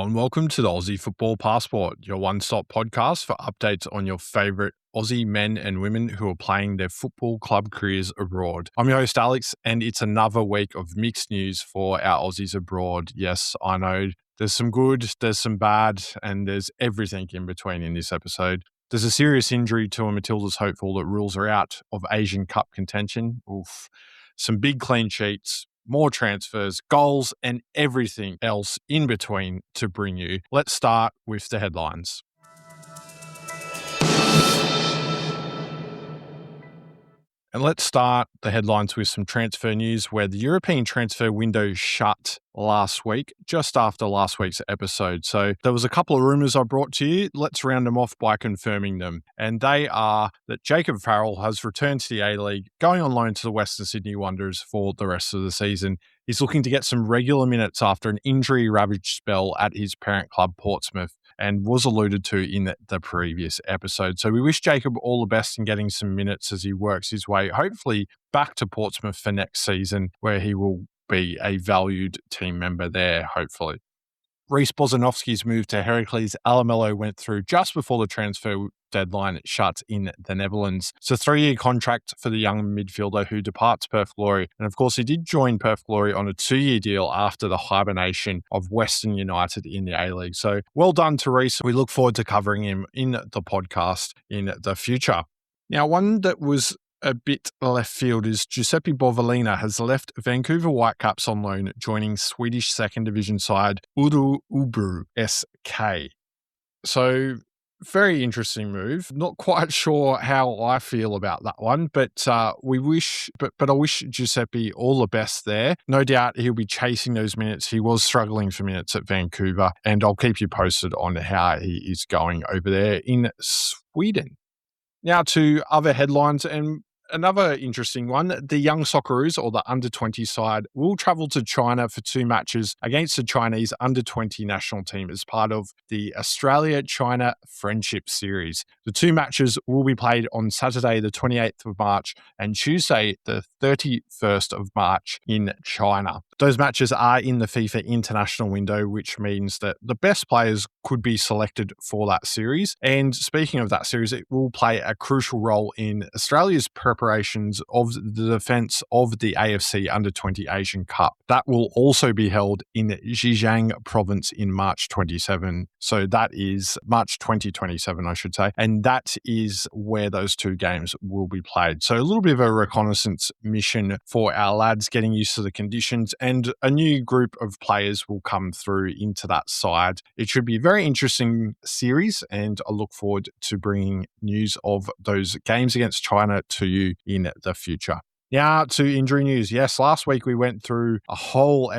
and welcome to the Aussie Football Passport, your one-stop podcast for updates on your favourite Aussie men and women who are playing their football club careers abroad. I'm your host, Alex, and it's another week of mixed news for our Aussies abroad. Yes, I know there's some good, there's some bad, and there's everything in between in this episode. There's a serious injury to a Matilda's hopeful that rules her out of Asian Cup contention. Oof. Some big clean sheets, more transfers, goals, and everything else in between to bring you. Let's start with the headlines. And let's start the headlines with some transfer news where the European transfer window shut last week, just after last week's episode. So there was a couple of rumours I brought to you. Let's round them off by confirming them. And they are that Jacob Farrell has returned to the A-League, going on loan to the Western Sydney Wanderers for the rest of the season. He's looking to get some regular minutes after an injury-ravaged spell at his parent club, Portsmouth, and was alluded to in the previous episode. So we wish Jacob all the best in getting some minutes as he works his way, hopefully back to Portsmouth for next season, where he will be a valued team member there, hopefully. Rhys Bozinovski's move to Heracles Almelo went through just before the transfer deadline shut in the Netherlands. It's a 3-year contract for the young midfielder who departs Perth Glory. And of course, he did join Perth Glory on a 2-year deal after the hibernation of Western United in the A-League. So well done to Rhys. We look forward to covering him in the podcast in the future. Now, one that was a bit left field is Giuseppe Bovalina has left Vancouver Whitecaps on loan, joining Swedish second division side Örebro SK. So, very interesting move. Not quite sure how I feel about that one, but I wish Giuseppe all the best there. No doubt he'll be chasing those minutes. He was struggling for minutes at Vancouver, and I'll keep you posted on how he is going over there in Sweden. Now to other headlines, and another interesting one, the young Socceroos, or the under-20 side, will travel to China for 2 matches against the Chinese under-20 national team as part of the Australia-China Friendship Series. The 2 matches will be played on Saturday, the 28th of March, and Tuesday, the 31st of March in China. Those matches are in the FIFA international window, which means that the best players could be selected for that series. And speaking of that series, it will play a crucial role in Australia's preparations of the defence of the AFC Under-20 Asian Cup. That will also be held in Zhejiang province in March 27. So that is March 2027, I should say. And that is where those 2 games will be played. So a little bit of a reconnaissance mission for our lads, getting used to the conditions, and a new group of players will come through into that side. It should be a very interesting series, and I look forward to bringing news of those games against China to you in the future. Now to injury news. Yes, last week we went through a whole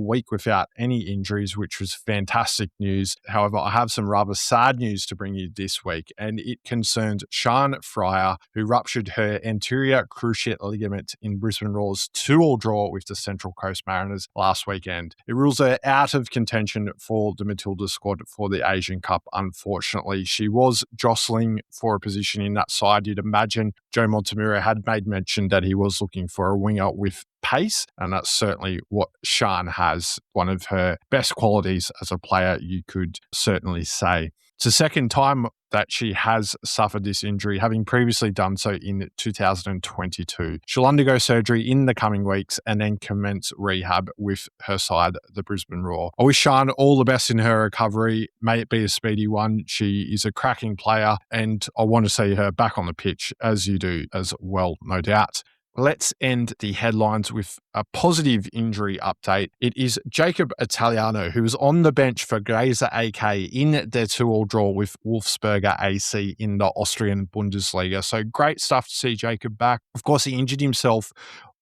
week without any injuries, which was fantastic news. However, I have some rather sad news to bring you this week, and it concerns Sharn Freier, who ruptured her anterior cruciate ligament in Brisbane Roar's 2-2 draw with the Central Coast Mariners last weekend. It rules her out of contention for the Matilda squad for the Asian Cup, unfortunately. She was jostling for a position in that side. You'd imagine Joe Montemurro had made mention that he was looking for a winger with pace, and that's certainly what Sharn has. One of her best qualities as a player, you could certainly say. It's the second time that she has suffered this injury, having previously done so in 2022. She'll undergo surgery in the coming weeks and then commence rehab with her side, the Brisbane Roar. I wish Sharn all the best in her recovery. May it be a speedy one. She is a cracking player, and I want to see her back on the pitch, as you do as well, no doubt. Let's end the headlines with a positive injury update. It is Jacob Italiano, who was on the bench for Grazer AK in their 2-2 draw with Wolfsberger AC in the Austrian Bundesliga. So great stuff to see Jacob back. Of course, he injured himself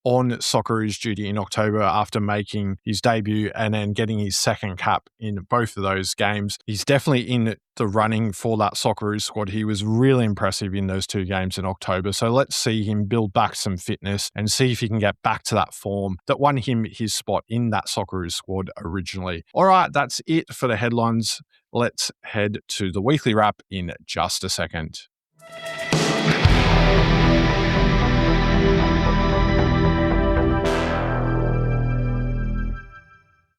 on Socceroos duty in October after making his debut and then getting his second cap in both of those games. He's definitely in the running for that Socceroos squad. He was really impressive in those 2 games in October. So let's see him build back some fitness and see if he can get back to that form that won him his spot in that Socceroos squad originally. All right, that's it for the headlines. Let's head to the weekly wrap in just a second.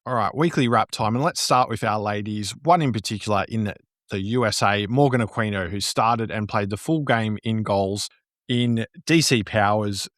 All right, weekly wrap time. And let's start with our ladies. One in particular in the USA, Morgan Aquino, who started and played the full game in goals in DC Power's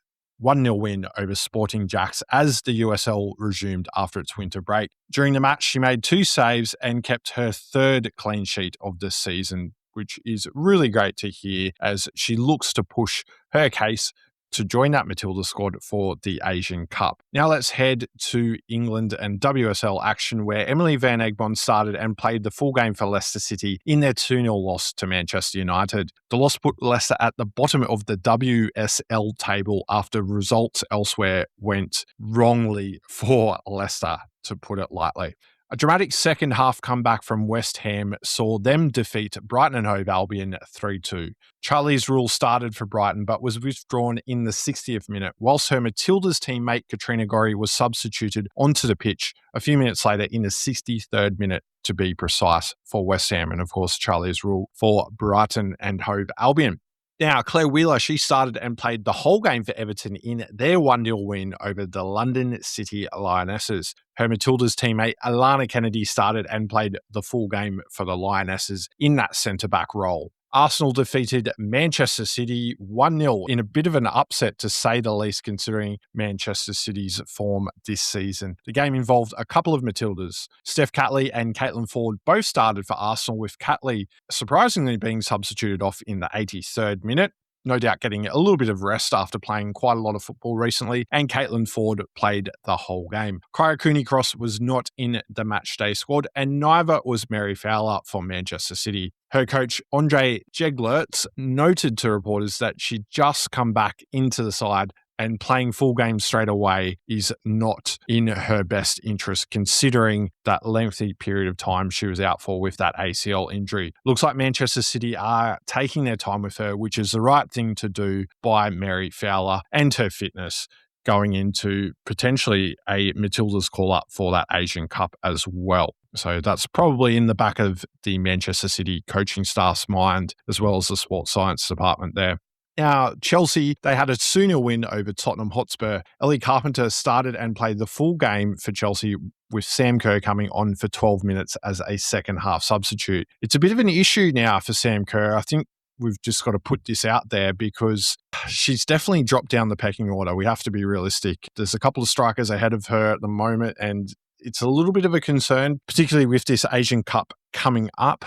1-0 win over Sporting Jacks as the USL resumed after its winter break. During the match, she made 2 saves and kept her 3rd clean sheet of the season, which is really great to hear as she looks to push her case to join that Matilda squad for the Asian Cup. Now let's head to England and WSL action, where Emily Van Egmond started and played the full game for Leicester City in their 2-0 loss to Manchester United. The loss put Leicester at the bottom of the WSL table after results elsewhere went wrongly for Leicester, to put it lightly. A dramatic second half comeback from West Ham saw them defeat Brighton and Hove Albion 3-2. Charlie's Rule started for Brighton but was withdrawn in the 60th minute, whilst her Matilda's teammate Katrina Gorry was substituted onto the pitch a few minutes later in the 63rd minute, to be precise, for West Ham, and of course Charlie's Rule for Brighton and Hove Albion. Now, Claire Wheeler, she started and played the whole game for Everton in their 1-0 win over the London City Lionesses. Her Matilda's teammate Alana Kennedy started and played the full game for the Lionesses in that centre-back role. Arsenal defeated Manchester City 1-0 in a bit of an upset, to say the least, considering Manchester City's form this season. The game involved a couple of Matildas. Steph Catley and Caitlin Ford both started for Arsenal, with Catley surprisingly being substituted off in the 83rd minute. No doubt getting a little bit of rest after playing quite a lot of football recently, and Caitlin Ford played the whole game. Kyra Cooney-Cross was not in the matchday squad, and neither was Mary Fowler for Manchester City. Her coach, Andre Jeglerts, noted to reporters that she'd just come back into the side, and playing full games straight away is not in her best interest, considering that lengthy period of time she was out for with that ACL injury. Looks like Manchester City are taking their time with her, which is the right thing to do by Mary Fowler and her fitness going into potentially a Matilda's call-up for that Asian Cup as well. So that's probably in the back of the Manchester City coaching staff's mind, as well as the sports science department there. Now, Chelsea, they had a 2-0 win over Tottenham Hotspur. Ellie Carpenter started and played the full game for Chelsea, with Sam Kerr coming on for 12 minutes as a second half substitute. It's a bit of an issue now for Sam Kerr. I think we've just got to put this out there because she's definitely dropped down the pecking order. We have to be realistic. There's a couple of strikers ahead of her at the moment, and it's a little bit of a concern, particularly with this Asian Cup coming up.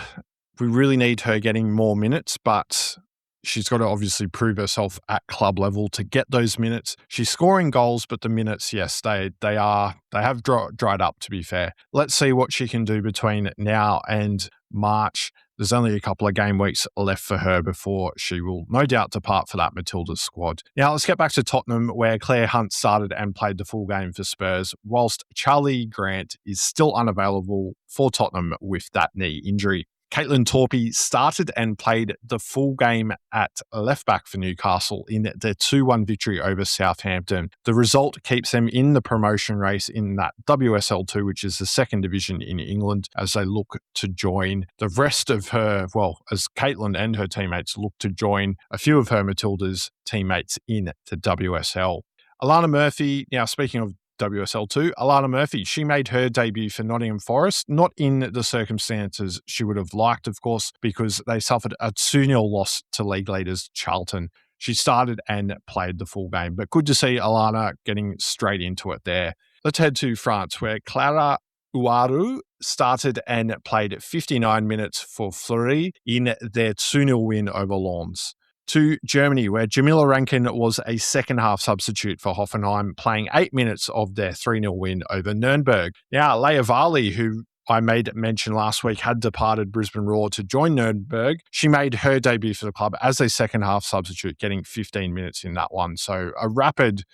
We really need her getting more minutes, but she's got to obviously prove herself at club level to get those minutes. She's scoring goals, but the minutes, yes, they have dried up, to be fair. Let's see what she can do between now and March. There's only a couple of game weeks left for her before she will no doubt depart for that Matilda squad. Now let's get back to Tottenham, where Claire Hunt started and played the full game for Spurs, whilst Charlie Grant is still unavailable for Tottenham with that knee injury. Caitlin Torpey started and played the full game at left-back for Newcastle in their 2-1 victory over Southampton. The result keeps them in the promotion race in that WSL2, which is the second division in England, as they look to join the rest of her, well, as Caitlin and her teammates look to join a few of her Matilda's teammates in the WSL. Alana Murphy, now speaking of WSL2, Alana Murphy, she made her debut for Nottingham Forest, not in the circumstances she would have liked, of course, because they suffered a 2-0 loss to league leaders Charlton. She started and played the full game, but good to see Alana getting straight into it there. Let's head to France, where Clara Uaru started and played 59 minutes for Fleury in their 2-0 win over Lens. To Germany, where Jamila Rankin was a second-half substitute for Hoffenheim, playing 8 minutes of their 3-0 win over Nuremberg. Now, Leia Varley, who I made mention last week, had departed Brisbane Roar to join Nuremberg. She made her debut for the club as a second-half substitute, getting 15 minutes in that one. So a rapid,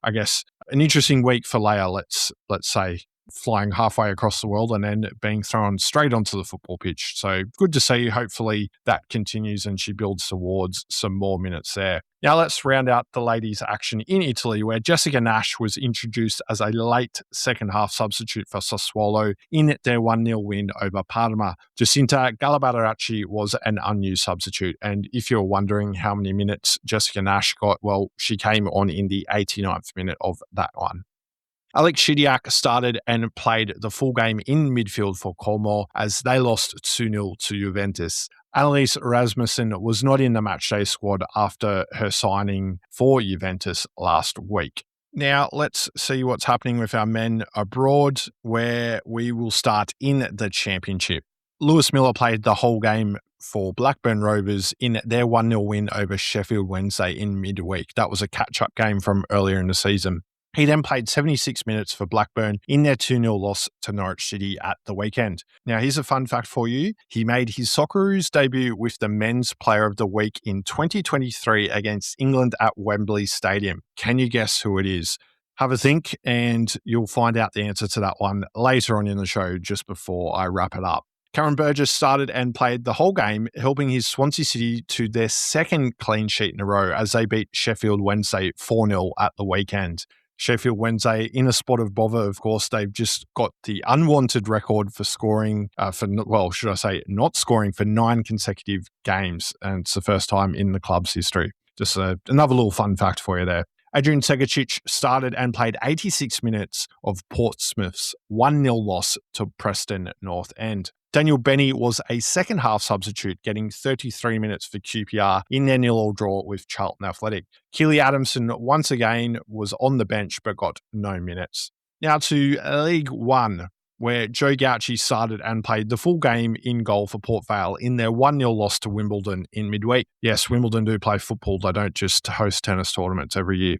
I guess, an interesting week for Leia, let's say, flying halfway across the world and then being thrown straight onto the football pitch. So good to see. Hopefully that continues and she builds towards some more minutes there. Now let's round out the ladies' action in Italy, where Jessica Nash was introduced as a late second-half substitute for Sassuolo in their 1-0 win over Parma. Jacinta Galabaracci was an unused substitute, and if you're wondering how many minutes Jessica Nash got, well, she came on in the 89th minute of that one. Alex Shidiak started and played the full game in midfield for Como as they lost 2-0 to Juventus. Annalise Rasmussen was not in the matchday squad after her signing for Juventus last week. Now, let's see what's happening with our men abroad, where we will start in the Championship. Lewis Miller played the whole game for Blackburn Rovers in their 1-0 win over Sheffield Wednesday in midweek. That was a catch-up game from earlier in the season. He then played 76 minutes for Blackburn in their 2-0 loss to Norwich City at the weekend. Now, here's a fun fact for you. He made his Socceroos debut with the Men's Player of the Week in 2023 against England at Wembley Stadium. Can you guess who it is? Have a think, and you'll find out the answer to that one later on in the show, just before I wrap it up. Karen Burgess started and played the whole game, helping his Swansea City to their second clean sheet in a row as they beat Sheffield Wednesday 4-0 at the weekend. Sheffield Wednesday in a spot of bother, of course. They've just got the unwanted record for scoring, not scoring for 9 consecutive games. And it's the first time in the club's history. Just another little fun fact for you there. Adrian Segacic started and played 86 minutes of Portsmouth's 1-0 loss to Preston North End. Daniel Benny was a second-half substitute, getting 33 minutes for QPR in their 0-0 draw with Charlton Athletic. Keely Adamson once again was on the bench but got no minutes. Now to League One, where Joe Gauci started and played the full game in goal for Port Vale in their 1-0 loss to Wimbledon in midweek. Yes, Wimbledon do play football. They don't just host tennis tournaments every year.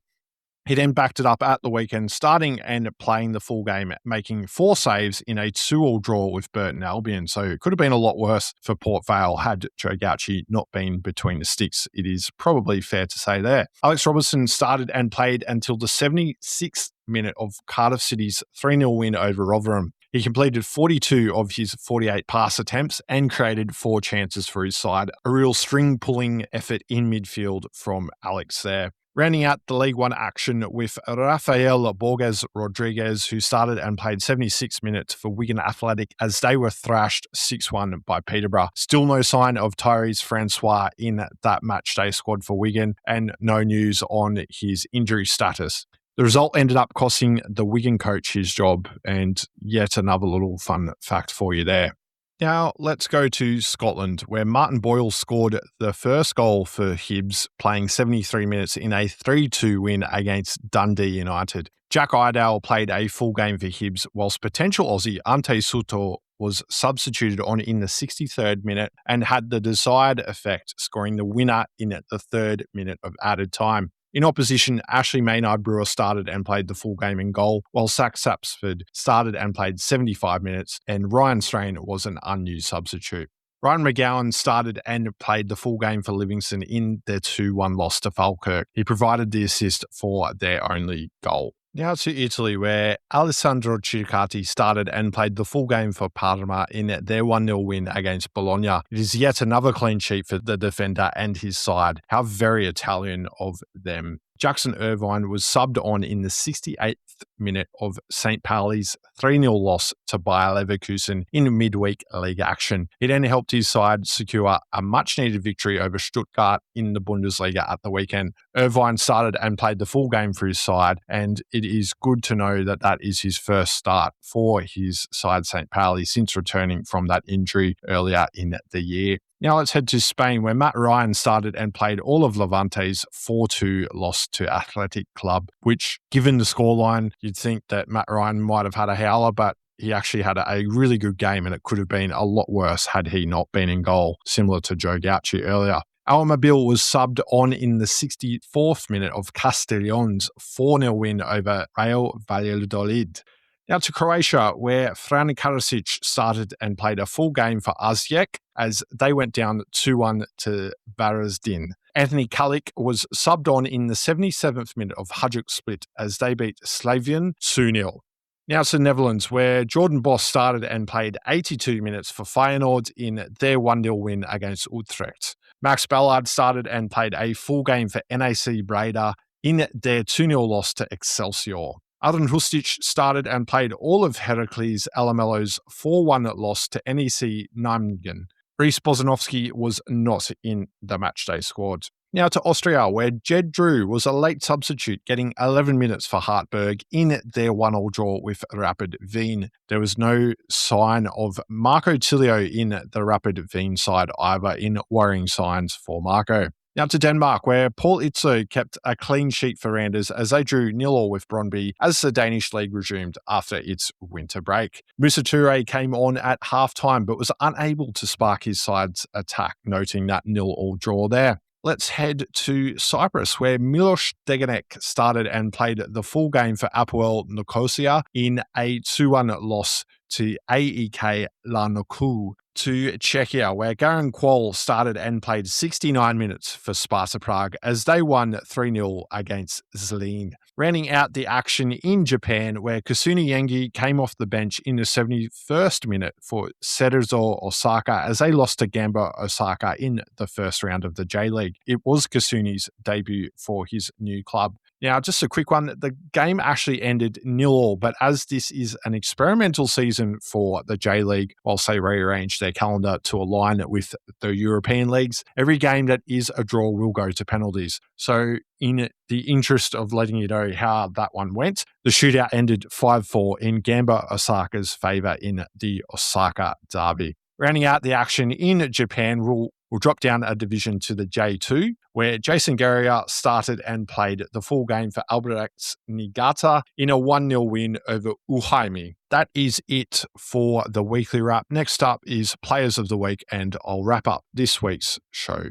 He then backed it up at the weekend, starting and playing the full game, making 4 saves in a 2-2 draw with Burton Albion. So it could have been a lot worse for Port Vale had Joe Gauci not been between the sticks. It is probably fair to say there. Alex Robertson started and played until the 76th minute of Cardiff City's 3-0 win over Rotherham. He completed 42 of his 48 pass attempts and created 4 chances for his side. A real string-pulling effort in midfield from Alex there. Rounding out the League One action with Rafael Borges Rodriguez, who started and played 76 minutes for Wigan Athletic as they were thrashed 6-1 by Peterborough. Still no sign of Tyrese Francois in that matchday squad for Wigan, and no news on his injury status. The result ended up costing the Wigan coach his job, and yet another little fun fact for you there. Now, let's go to Scotland, where Martin Boyle scored the first goal for Hibs, playing 73 minutes in a 3-2 win against Dundee United. Jack Iredale played a full game for Hibs, whilst potential Aussie Ante Suto was substituted on in the 63rd minute and had the desired effect, scoring the winner in the 3rd minute of added time. In opposition, Ashley Maynard-Brewer started and played the full game in goal, while Zach Sapsford started and played 75 minutes, and Ryan Strain was an unused substitute. Ryan McGowan started and played the full game for Livingston in their 2-1 loss to Falkirk. He provided the assist for their only goal. Now to Italy, where Alessandro Circati started and played the full game for Parma in their 1-0 win against Bologna. It is yet another clean sheet for the defender and his side. How very Italian of them. Jackson Irvine was subbed on in the 68th minute of St. Pauli's 3-0 loss to Bayer Leverkusen in midweek league action. He then helped his side secure a much-needed victory over Stuttgart in the Bundesliga at the weekend. Irvine started and played the full game for his side, and it is good to know that that is his first start for his side St. Pauli since returning from that injury earlier in the year. Now let's head to Spain, where Matt Ryan started and played all of Levante's 4-2 loss to Athletic Club, which, given the scoreline, you'd think that Matt Ryan might have had a howler, but he actually had a really good game, and it could have been a lot worse had he not been in goal, similar to Joe Gauci earlier. Almabil was subbed on in the 64th minute of Castellon's 4-0 win over Real Valladolid. Now to Croatia, where Fran Karasic started and played a full game for Osijek as they went down 2-1 to Varazdin. Anthony Kalic was subbed on in the 77th minute of Hajduk Split as they beat Slavian 2-0. Now to the Netherlands, where Jordan Boss started and played 82 minutes for Feyenoord in their 1-0 win against Utrecht. Max Ballard started and played a full game for NAC Breda in their 2-0 loss to Excelsior. Adrian Hustic started and played all of Heracles Almelo's 4-1 loss to NEC Nijmegen. Rhys Bozinovski was not in the matchday squad. Now to Austria, where Jed Drew was a late substitute, getting 11 minutes for Hartberg in their 1-1 draw with Rapid Wien. There was no sign of Marco Tilio in the Rapid Wien side either, in worrying signs for Marco. Now to Denmark, where Paul Itzo kept a clean sheet for Randers as they drew 0-0 with Brøndby as the Danish league resumed after its winter break. Moussa Touré came on at halftime but was unable to spark his side's attack, noting that 0-0 draw there. Let's head to Cyprus, where Milos Degenek started and played the full game for Apoel Nicosia in a 2-1 loss to AEK Larnaku. To Czechia, where Garan Quol started and played 69 minutes for Sparta Prague as they won 3-0 against Zlin. Rounding out the action in Japan, where Kasuna Yengi came off the bench in the 71st minute for Cerezo Osaka as they lost to Gamba Osaka in the first round of the J-League. It was Kasune's debut for his new club. Now, just a quick one. The game actually ended 0-0, but as this is an experimental season for the J-League, whilst they rearranged their calendar to align it with the European leagues, every game that is a draw will go to penalties. So in the interest of letting you know how that one went, the shootout ended 5-4 in Gamba Osaka's favour in the Osaka Derby. Rounding out the action in Japan, we'll drop down a division to the J2, where Jason Guerrier started and played the full game for Albrechts Niigata in a 1-0 win over Uhaimi. That is it for the weekly wrap. Next up is Players of the Week, and I'll wrap up this week's show.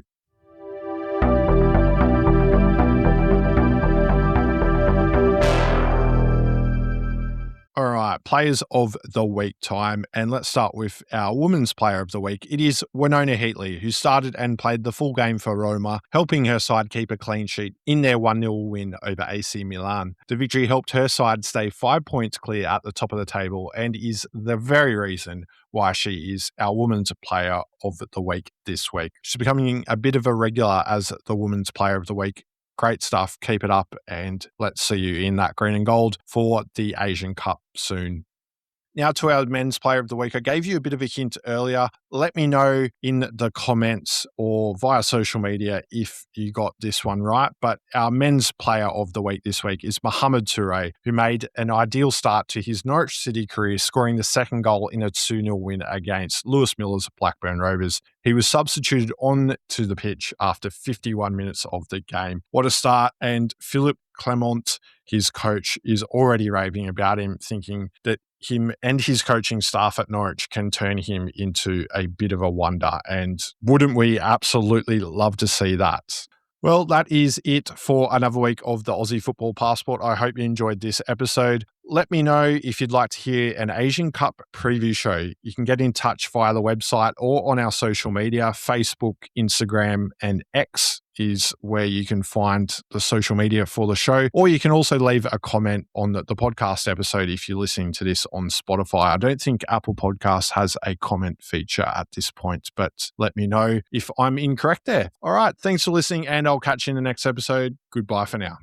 All right, Players of the Week time, and let's start with our Women's Player of the Week. It is Winona Heatley, who started and played the full game for Roma, helping her side keep a clean sheet in their 1-0 win over AC Milan. The victory helped her side stay 5 points clear at the top of the table and is the very reason why she is our Women's Player of the Week this week. She's becoming a bit of a regular as the Women's Player of the Week. Great stuff. Keep it up, and let's see you in that green and gold for the Asian Cup soon. Now to our Men's Player of the Week. I gave you a bit of a hint earlier. Let me know in the comments or via social media if you got this one right. But our Men's Player of the Week this week is Mohamed Touré, who made an ideal start to his Norwich City career, scoring the second goal in a 2-0 win against Lewis Miller's Blackburn Rovers. He was substituted on to the pitch after 51 minutes of the game. What a start. And Philippe Clement, his coach, is already raving about him, thinking that him and his coaching staff at Norwich can turn him into a bit of a wonder. And wouldn't we absolutely love to see that? Well, that is it for another week of the Aussie Football Passport. I hope you enjoyed this episode. Let me know if you'd like to hear an Asian Cup preview show. You can get in touch via the website or on our social media. Facebook, Instagram, and X is where you can find the social media for the show. Or you can also leave a comment on the podcast episode if you're listening to this on Spotify. I don't think Apple Podcasts has a comment feature at this point, but let me know if I'm incorrect there. All right, thanks for listening, and I'll catch you in the next episode. Goodbye for now.